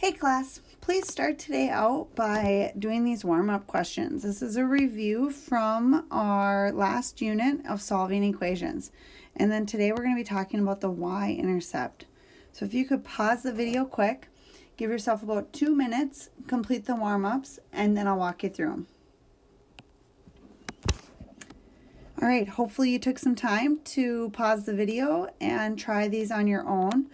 Hey class, please start today out by doing these warm-up questions. This is a review from our last unit of solving equations. And then today we're going to be talking about the y-intercept. So if you could pause the video quick, give yourself about 2 minutes, complete the warm-ups, and then I'll walk you through them. All right, hopefully you took some time to pause the video and try these on your own.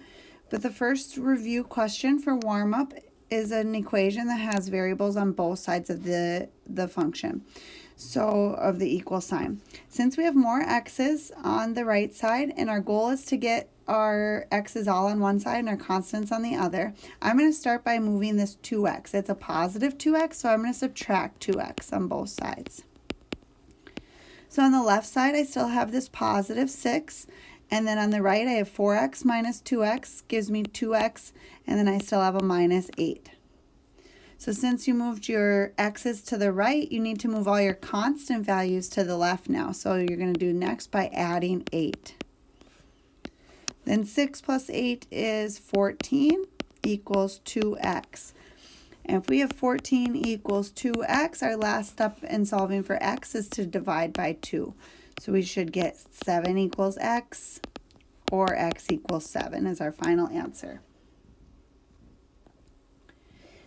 But the first review question for warm-up is an equation that has variables on both sides of the function, so of the equal sign. Since we have more x's on the right side and our goal is to get our x's all on one side and our constants on the other, I'm going to start by moving this 2x. It's a positive 2x, so I'm going to subtract 2x on both sides. So on the left side, I still have this positive 6. And then on the right, I have 4x minus 2x gives me 2x, and then I still have a minus 8. So since you moved your x's to the right, you need to move all your constant values to the left now. So you're going to do next by adding 8. Then 6 plus 8 is 14 equals 2x. And if we have 14 equals 2x, our last step in solving for x is to divide by 2. So we should get 7 equals x, or x equals 7 as our final answer.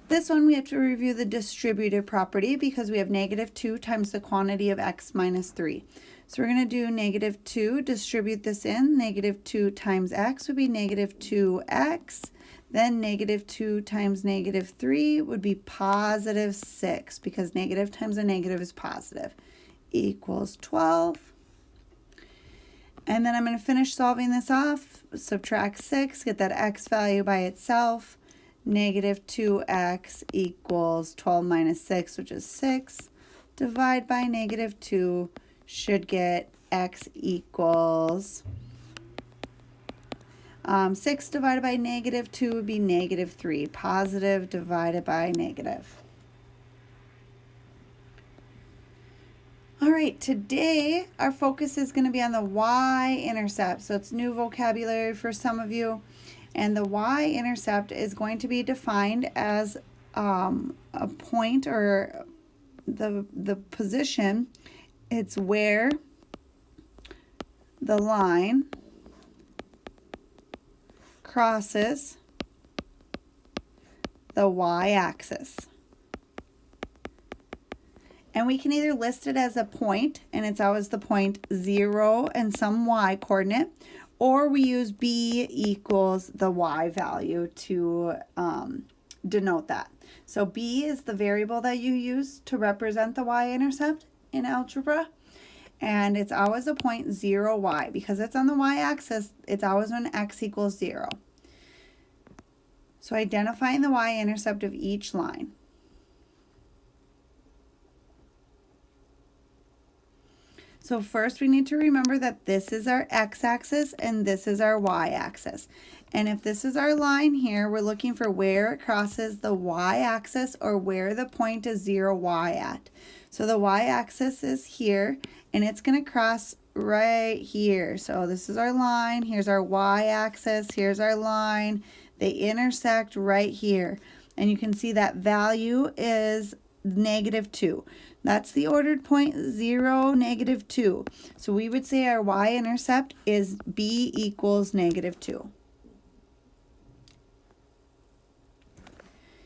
This one we have to review the distributive property because we have negative 2 times the quantity of x minus 3. So we're going to do negative 2, distribute this in. Negative 2 times x would be negative 2x. Then negative 2 times negative 3 would be positive 6 because negative times a negative is positive, equals 12. And then I'm going to finish solving this off, subtract 6, get that x value by itself. Negative 2x equals 12 minus 6, which is 6. Divide by negative 2 should get x equals 6 divided by negative 2 would be negative 3. Positive divided by negative. All right, today our focus is going to be on the y-intercept. So it's new vocabulary for some of you. And the y-intercept is going to be defined as a point or the position. It's where the line crosses the y-axis. And we can either list it as a point, and it's always the point 0 and some y coordinate, or we use b equals the y value to denote that. So b is the variable that you use to represent the y-intercept in algebra, and it's always a point 0, y. Because it's on the y-axis, it's always when x equals 0. So identifying the y-intercept of each line. So first we need to remember that this is our x-axis and this is our y-axis. And if this is our line here, we're looking for where it crosses the y-axis or where the point is 0, y at. So the y-axis is here and it's going to cross right here. So this is our line, here's our y-axis, here's our line. They intersect right here. And you can see that value is negative 2. That's the ordered point 0, negative 2. So we would say our y-intercept is b equals negative 2.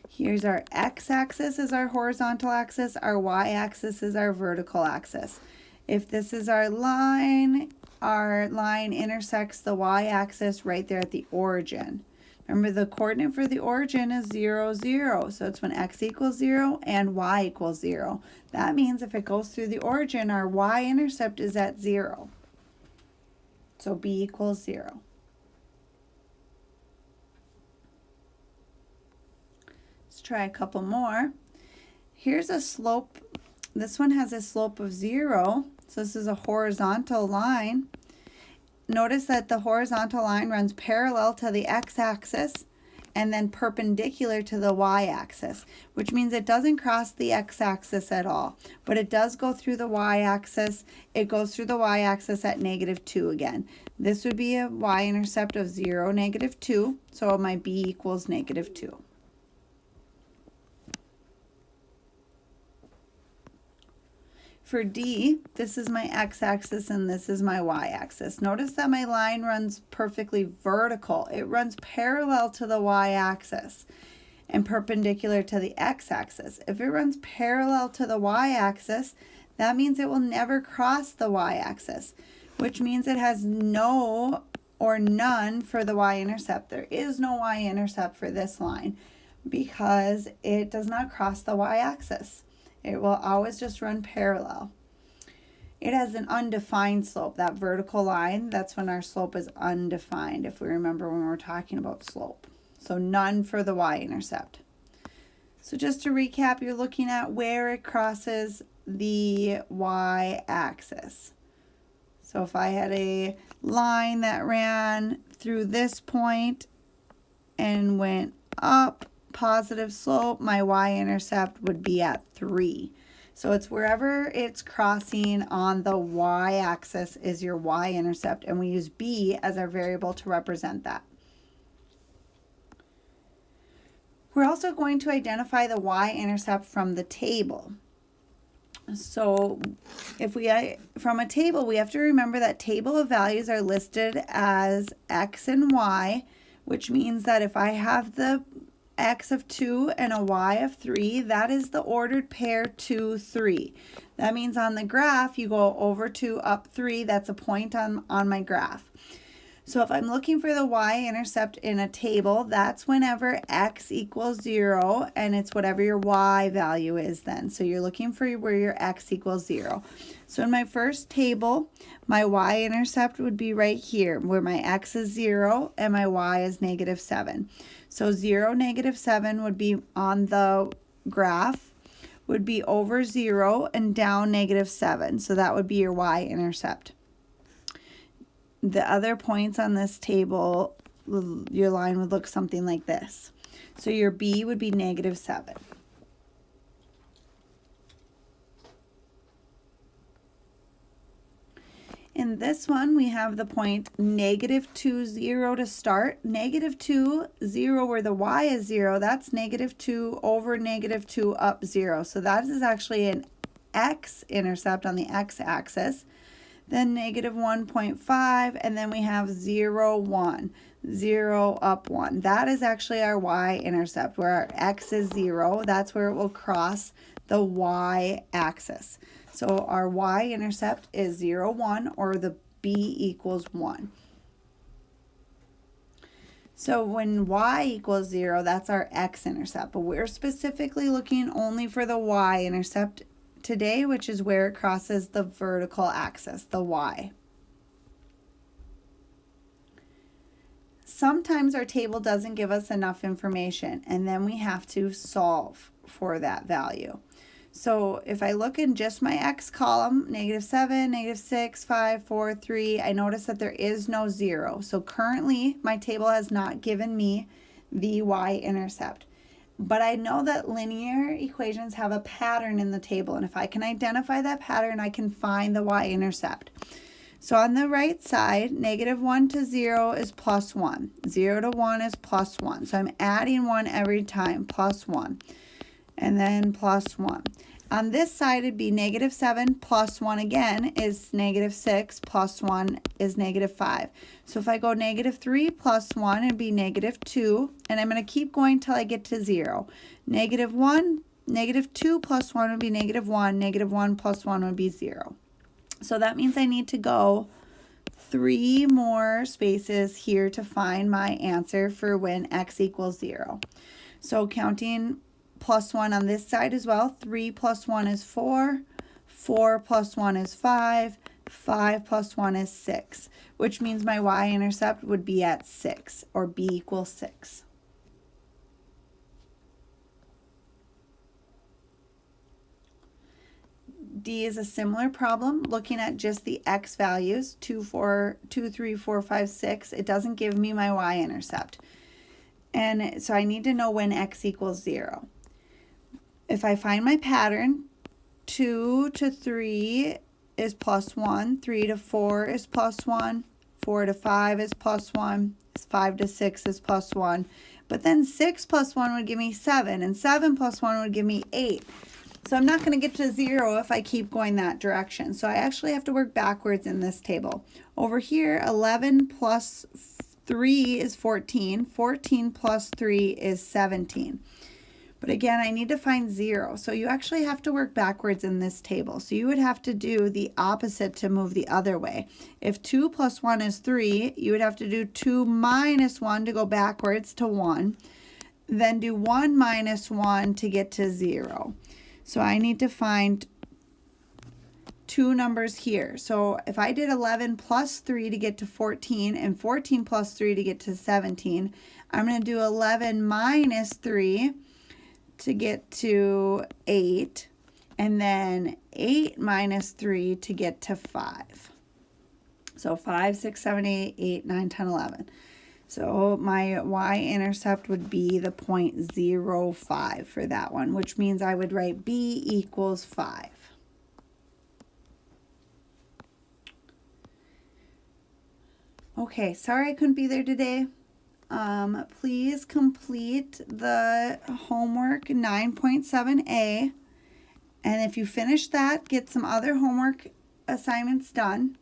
Here's our x-axis is our horizontal axis. Our y-axis is our vertical axis. If this is our line intersects the y-axis right there at the origin. Remember, the coordinate for the origin is 0, 0. So it's when x equals 0 and y equals 0. That means if it goes through the origin, our y-intercept is at 0. So b equals 0. Let's try a couple more. Here's a slope. This one has a slope of 0. So this is a horizontal line. Notice that the horizontal line runs parallel to the x-axis and then perpendicular to the y-axis, which means it doesn't cross the x-axis at all, but it does go through the y-axis. It goes through the y-axis at negative 2 again. This would be a y-intercept of 0, negative 2, so my b equals negative 2. For D, this is my x-axis and this is my y-axis. Notice that my line runs perfectly vertical. It runs parallel to the y-axis and perpendicular to the x-axis. If it runs parallel to the y-axis, that means it will never cross the y-axis, which means it has no or none for the y-intercept. There is no y-intercept for this line because it does not cross the y-axis. It will always just run parallel. It has an undefined slope. That vertical line, that's when our slope is undefined, if we remember when we're talking about slope. So none for the y-intercept. So just to recap, you're looking at where it crosses the y-axis. So if I had a line that ran through this point and went up, positive slope, my y-intercept would be at 3. So it's wherever it's crossing on the y-axis is your y-intercept, and we use b as our variable to represent that. We're also going to identify the y-intercept from the table. So if from a table, we have to remember that table of values are listed as x and y, which means that if I have the x of 2 and a y of 3, that is the ordered pair 2, 3. That means on the graph, you go over 2, up 3. That's a point on my graph. So if I'm looking for the y-intercept in a table, that's whenever x equals 0, and it's whatever your y value is then. So you're looking for where your x equals 0. So in my first table, my y-intercept would be right here, where my x is 0 and my y is -7. So 0, -7 would be on the graph, would be over 0 and down -7. So that would be your y-intercept. The other points on this table, your line would look something like this. So your B would be -7. In this one, we have the point -2, 0 to start. -2, 0, where the y is 0, that's -2 over -2 up 0. So that is actually an x-intercept on the x-axis. Then -1.5, and then we have 0, 1. 0 up 1. That is actually our y-intercept, where our x is 0. That's where it will cross the y-axis. So our y-intercept is 0, 1, or the b equals 1. So when y equals 0, that's our x-intercept. But we're specifically looking only for the y-intercept today, which is where it crosses the vertical axis, the y. Sometimes our table doesn't give us enough information, and then we have to solve for that value. So if I look in just my x column, -7, -6, 5, 4, 3, I notice that there is no 0. So currently my table has not given me the y-intercept. But I know that linear equations have a pattern in the table, and if I can identify that pattern, I can find the y-intercept. So on the right side, -1 to 0 is +1. 0 to 1 is +1. So I'm adding 1 every time, +1. And then +1. On this side, it'd be -7 +1 again is -6, +1 is -5. So if I go -3 +1, it'd be -2, and I'm going to keep going till I get to 0. -1, -2 +1 would be -1, -1 +1 would be 0. So that means I need to go 3 more spaces here to find my answer for when x equals 0. So counting +1 on this side as well, 3 + 1 is 4, 4 + 1 is 5, 5 + 1 is 6, which means my y-intercept would be at 6, or b equals 6. D is a similar problem, looking at just the x values, 2, 3, 4, 5, 6. It doesn't give me my y-intercept. And so I need to know when x equals 0. If I find my pattern, 2 to 3 is +1, 3 to 4 is +1, 4 to 5 is +1, 5 to 6 is +1. But then 6 + 1 would give me 7, and 7 + 1 would give me 8. So I'm not going to get to 0 if I keep going that direction. So I actually have to work backwards in this table. Over here, 11 plus 3 is 14. 14 plus 3 is 17. But again, I need to find 0. So you actually have to work backwards in this table. So you would have to do the opposite to move the other way. If 2 plus 1 is 3, you would have to do 2 minus 1 to go backwards to 1. Then do 1 minus 1 to get to 0. So I need to find two numbers here. So if I did 11 plus 3 to get to 14 and 14 plus 3 to get to 17, I'm going to do 11 minus 3 to get to 8, and then 8 minus 3 to get to 5. So 5, 6, 7, 8, 8, 9, 10, 11. So my y-intercept would be the 0.05 for that one, which means I would write b equals 5. Okay, sorry I couldn't be there today. Please complete the homework 9.7a. And if you finish that, get some other homework assignments done.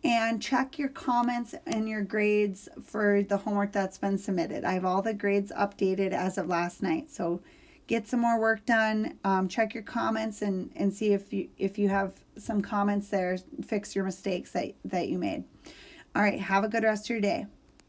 And check your comments and your grades for the homework that's been submitted. I have all the grades updated as of last night. So get some more work done. Check your comments and see if you have some comments there. Fix your mistakes that you made. All right, have a good rest of your day.